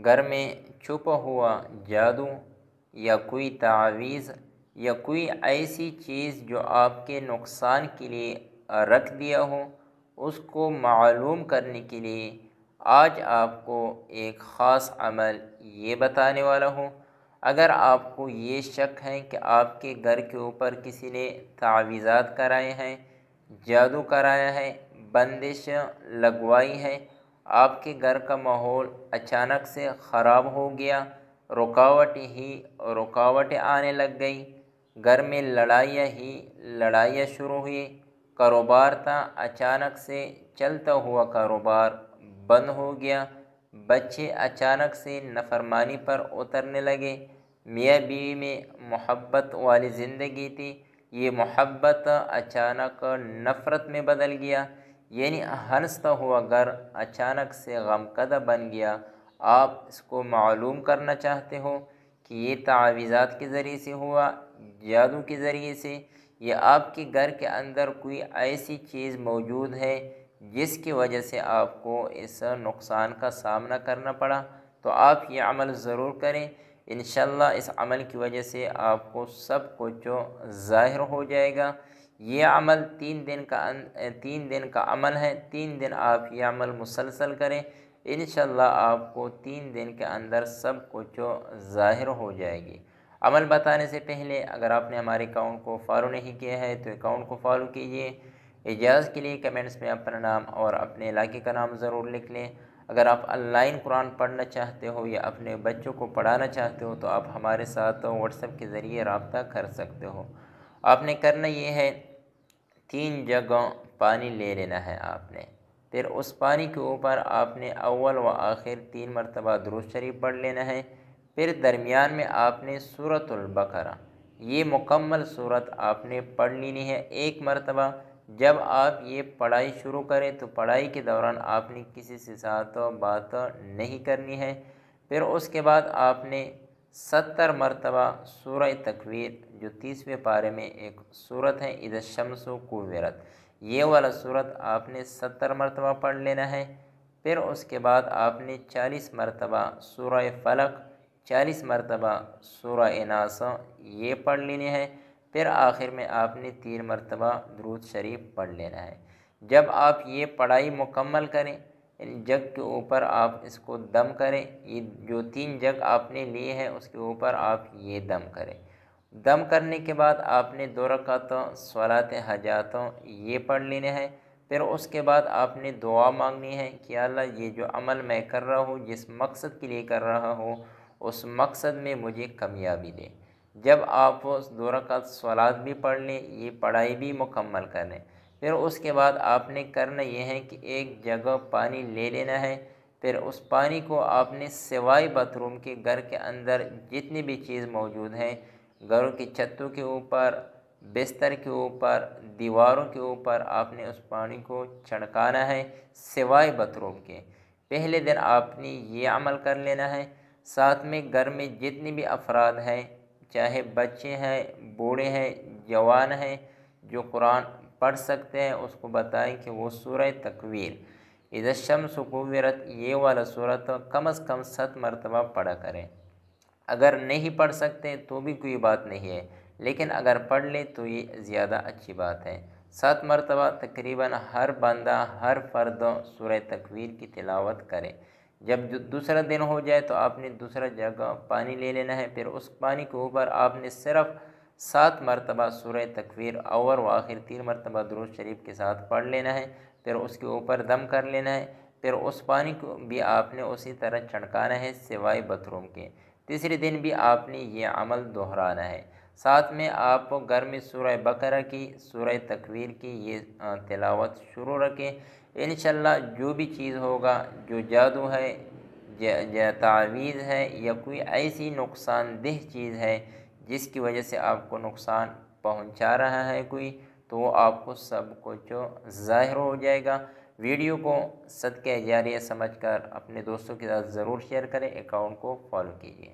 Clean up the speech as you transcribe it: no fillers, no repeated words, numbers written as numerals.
گھر میں چھپا ہوا جادو یا کوئی تعویذ یا کوئی ایسی چیز جو آپ کے نقصان کے لیے رکھ دیا ہو، اس کو معلوم کرنے کے لیے آج آپ کو ایک خاص عمل یہ بتانے والا ہوں۔ اگر آپ کو یہ شک ہے کہ آپ کے گھر کے اوپر کسی نے تعویذات کرائے ہیں، جادو کرایا ہے، بندش لگوائی ہے، آپ کے گھر کا ماحول اچانک سے خراب ہو گیا، رکاوٹیں آنے لگ گئی، گھر میں لڑائیاں شروع ہوئی، کاروبار تھا اچانک سے چلتا ہوا کاروبار بند ہو گیا، بچے اچانک سے نافرمانی پر اترنے لگے، میاں بیوی میں محبت والی زندگی تھی، یہ محبت اچانک نفرت میں بدل گیا، یعنی ہنستا ہوا گھر اچانک سے غمکدہ بن گیا۔ آپ اس کو معلوم کرنا چاہتے ہو کہ یہ تعویذات کے ذریعے سے ہوا، جادو کے ذریعے سے، یا آپ کے گھر کے اندر کوئی ایسی چیز موجود ہے جس کی وجہ سے آپ کو اس نقصان کا سامنا کرنا پڑا، تو آپ یہ عمل ضرور کریں۔ انشاءاللہ اس عمل کی وجہ سے آپ کو سب کچھ ظاہر ہو جائے گا۔ یہ عمل 3 دن کا عمل ہے، 3 دن آپ یہ عمل مسلسل کریں، انشاءاللہ آپ کو 3 دن کے اندر سب کچھ ظاہر ہو جائے گی۔ عمل بتانے سے پہلے اگر آپ نے ہمارے اکاؤنٹ کو فالو نہیں کیا ہے تو اکاؤنٹ کو فالو کیجیے۔ اجازت کے لیے کمنٹس میں اپنا نام اور اپنے علاقے کا نام ضرور لکھ لیں۔ اگر آپ آن لائن قرآن پڑھنا چاہتے ہو یا اپنے بچوں کو پڑھانا چاہتے ہو تو آپ ہمارے ساتھ واٹس ایپ کے ذریعے رابطہ کر سکتے ہو۔ آپ نے کرنا یہ ہے، 3 جگہ پانی لے لینا ہے آپ نے، پھر اس پانی کے اوپر آپ نے اول و آخر 3 مرتبہ درود شریف پڑھ لینا ہے، پھر درمیان میں آپ نے سورۃ البقرہ، یہ مکمل سورت آپ نے پڑھ لینی ہے 1 مرتبہ۔ جب آپ یہ پڑھائی شروع کریں تو پڑھائی کے دوران آپ نے کسی سے ساتھ بات نہیں کرنی ہے، پھر اس کے بعد آپ نے 70 مرتبہ سورہ تکویر، جو 30ویں پارے میں ایک سورت ہے، اذا الشمس کورت، یہ والا سورت آپ نے 70 مرتبہ پڑھ لینا ہے، پھر اس کے بعد آپ نے 40 مرتبہ سورہ فلق، 40 مرتبہ سورہ ناس یہ پڑھ لینی ہے، پھر آخر میں آپ نے 3 مرتبہ درود شریف پڑھ لینا ہے۔ جب آپ یہ پڑھائی مکمل کریں، جگ کے اوپر آپ اس کو دم کریں، یہ جو 3 جگ آپ نے لیے ہیں اس کے اوپر آپ یہ دم کریں۔ دم کرنے کے بعد آپ نے 2 رکعت صلاۃ حاجات یہ پڑھ لینے ہیں، پھر اس کے بعد آپ نے دعا مانگنی ہے کہ اللہ یہ جو عمل میں کر رہا ہوں، جس مقصد کے لیے کر رہا ہوں، اس مقصد میں مجھے کامیابی دے۔ جب آپ 2 رکعت صلاۃ بھی پڑھ لیں، یہ پڑھائی بھی مکمل کر لیں، پھر اس کے بعد آپ نے کرنا یہ ہے کہ ایک جگہ پانی لے لینا ہے، پھر اس پانی کو آپ نے سوائے باتھ روم کے گھر کے اندر جتنی بھی چیز موجود ہیں، گھروں کی چھتوں کے اوپر، بستر کے اوپر، دیواروں کے اوپر آپ نے اس پانی کو چھڑکانا ہے سوائے باتھ روم کے۔ پہلے دن آپ نے یہ عمل کر لینا ہے، ساتھ میں گھر میں جتنی بھی افراد ہیں، چاہے بچے ہیں، بوڑھے ہیں، جوان ہیں، جو قرآن پڑھ سکتے ہیں اس کو بتائیں کہ وہ سورہ تکویر، اذا الشمس کورت، یہ والا سورت کم از کم 7 مرتبہ پڑھا کریں۔ اگر نہیں پڑھ سکتے تو بھی کوئی بات نہیں ہے، لیکن اگر پڑھ لیں تو یہ زیادہ اچھی بات ہے۔ 7 مرتبہ تقریباً ہر بندہ، ہر فرد سورہ تکویر کی تلاوت کرے۔ جب دوسرا دن ہو جائے تو آپ نے دوسرا جگہ پانی لے لینا ہے، پھر اس پانی کے اوپر آپ نے صرف 7 مرتبہ سورہ تکویر اول و آخر 3 مرتبہ درود شریف کے ساتھ پڑھ لینا ہے، پھر اس کے اوپر دم کر لینا ہے، پھر اس پانی کو بھی آپ نے اسی طرح چھڑکانا ہے سوائے باتھ روم کے۔ تیسرے دن بھی آپ نے یہ عمل دہرانا ہے، ساتھ میں آپ گھر میں سورہ بقرہ کی، سورہ تکویر کی یہ تلاوت شروع رکھیں۔ انشاءاللہ جو بھی چیز ہوگا، جو جادو ہے، تعویذ ہے، یا کوئی ایسی نقصان دہ چیز ہے جس کی وجہ سے آپ کو نقصان پہنچا رہا ہے کوئی، تو وہ آپ کو سب کچھ ظاہر ہو جائے گا۔ ویڈیو کو صدقہ جاریہ سمجھ کر اپنے دوستوں کے ساتھ ضرور شیئر کریں، اکاؤنٹ کو فالو کیجیے۔